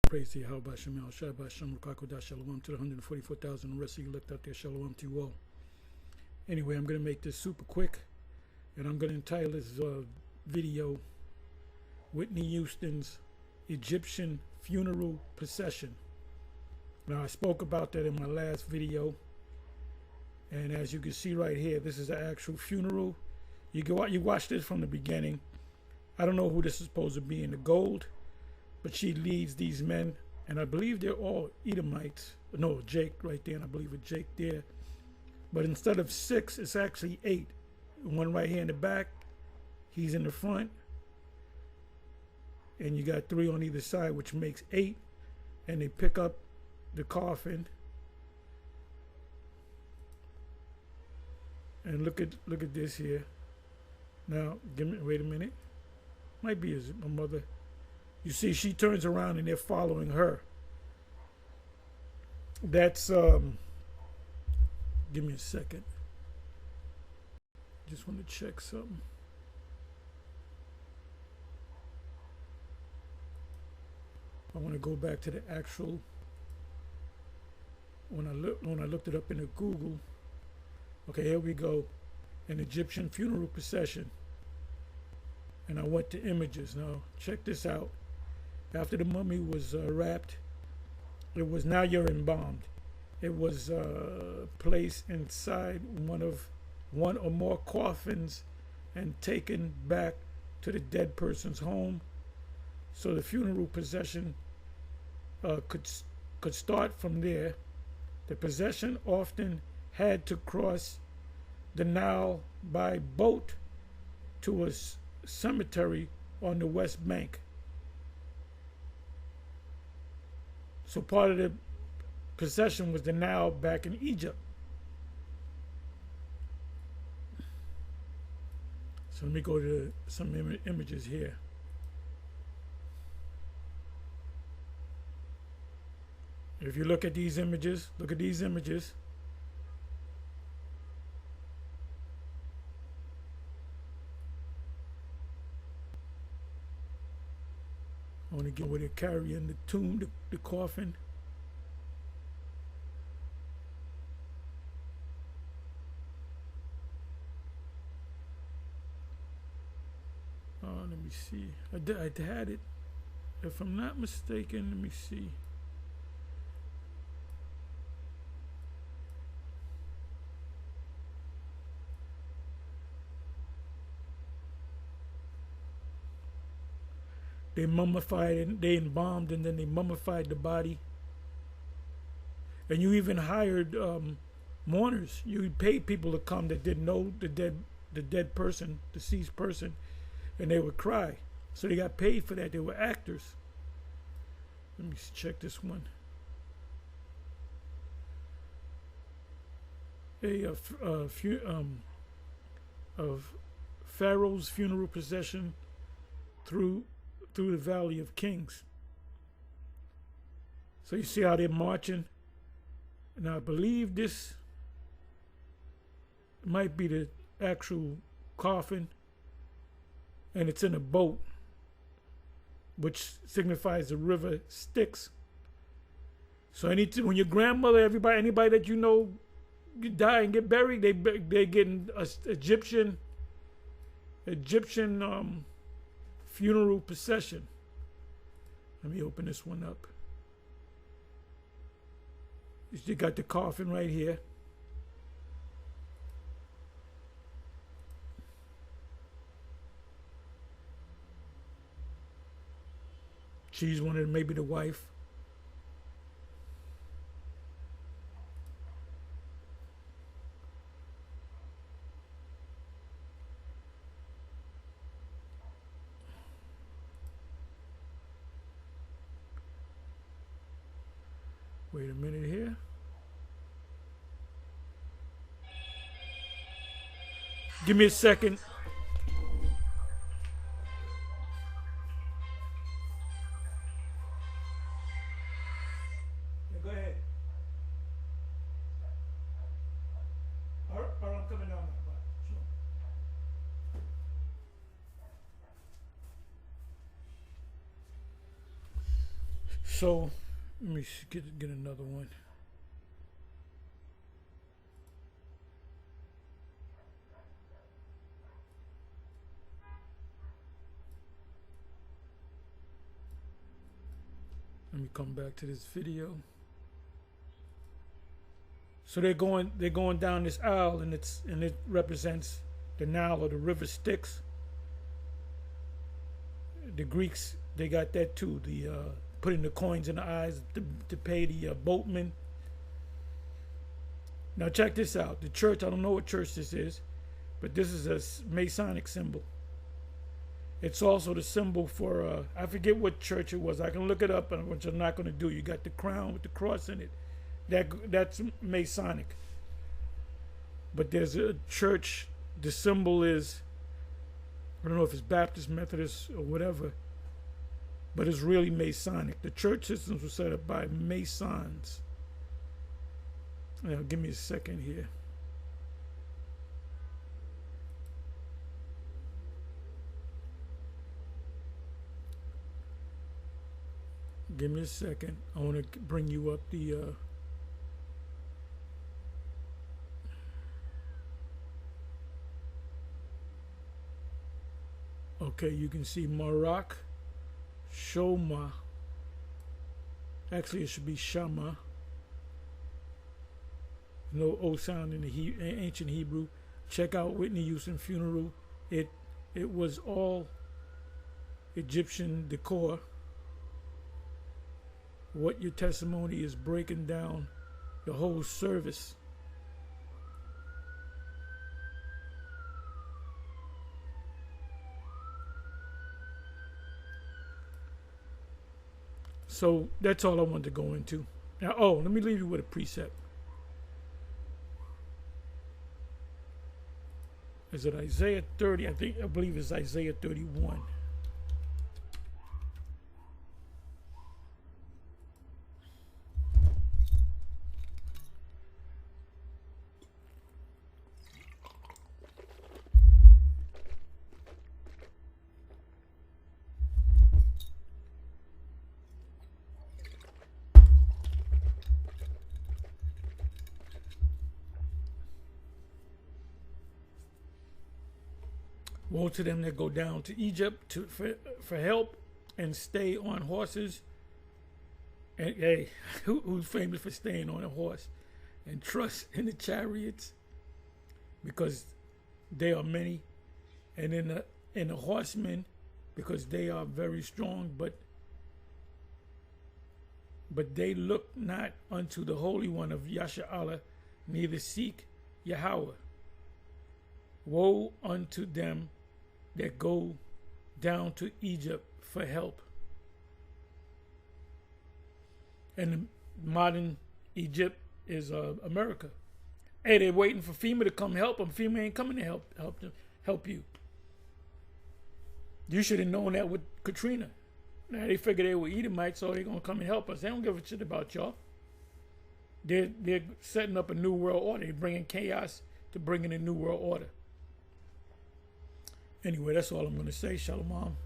Praise to Yahweh Shem El Shabbat Shem Rukakodah Shalom to the 144,000. The rest of you left out there, Shalom to you all. Anyway, I'm going to make this super quick, and I'm going to entitle this video Whitney Houston's Egyptian Funeral Procession. Now, I spoke about that in my last video, and as you can see right here, this is the actual funeral. You watch this from the beginning. I don't know who this is supposed to be in the gold, but she leads these men, and I believe they're all Edomites. No, Jake right there, and I believe it's Jake there. But instead of 6, it's actually 8. One right here in the back, he's in the front, and you got 3 on either side, which makes 8. And they pick up the coffin, and look at this here. Now, wait a minute. Might be his mother. You see, she turns around and they're following her. That's give me a second. Just want to check something. I want to go back to the actual. When I looked it up in the Google. Okay, here we go. An Egyptian funeral procession. And I went to images. Now check this out. After the mummy was wrapped, it was now you're embalmed. It was placed inside one or more coffins and taken back to the dead person's home. So the funeral procession could start from there. The procession often had to cross the Nile by boat to a cemetery on the West Bank. So part of the procession was the Nile back in Egypt. So let me go to some images here. If you look at these images, I want to get where they're carrying the tomb, the coffin. Let me see. I had it. If I'm not mistaken, let me see. They mummified and they embalmed, and then they mummified the body. And you even hired mourners. You paid people to come that didn't know the dead person, deceased person, and they would cry. So they got paid for that. They were actors. Let me check this one. Of Pharaoh's funeral procession through the Valley of Kings. So you see how they're marching. And I believe this might be the actual coffin, and it's in a boat, which signifies the river Styx. So when your grandmother, anybody that you know, you die and get buried, they getting a Egyptian funeral procession. Let me open this one up. You got the coffin right here. She's maybe the wife. Wait a minute here. Give me a second. Yeah, go ahead. All right, I'm coming down now. Sure. So let me get another one. Let me come back to this video. So they're going down this aisle, and it represents the Nile, or the river Styx. The Greeks, they got that too. The putting the coins in the eyes to pay the boatmen. Now check this out. The church, I don't know what church this is, but this is a Masonic symbol. It's also the symbol for, I forget what church it was. I can look it up, which I'm not going to do. You got the crown with the cross in it. That's Masonic. But there's a church, the symbol is, I don't know if it's Baptist, Methodist, or whatever, but it's really Masonic. The church systems were set up by Masons. Now, give me a second here. Give me a second. I want to bring you up the okay, you can see Marak Shoma. Actually, it should be Shama. No O sound in the ancient Hebrew. Check out Whitney Houston funeral. It was all Egyptian decor. What your testimony is breaking down the whole service. So that's all I wanted to go into. Now, let me leave you with a precept. Is it Isaiah 30? I believe it's Isaiah 31. Woe to them that go down to Egypt for help and stay on horses. And hey, who's famous for staying on a horse? And trust in the chariots, because they are many, and in the horsemen, because they are very strong, but they look not unto the Holy One of Yasha, neither seek Yahweh. Woe unto them that go down to Egypt for help. And the modern Egypt is America. Hey, they're waiting for FEMA to come help them. FEMA ain't coming to help you. You should have known that with Katrina. Now they figure they were Edomites, so they're gonna come and help us. They don't give a shit about y'all. They're setting up a new world order. They're bringing chaos to bring in a new world order. Anyway, that's all I'm going to say. Shalom.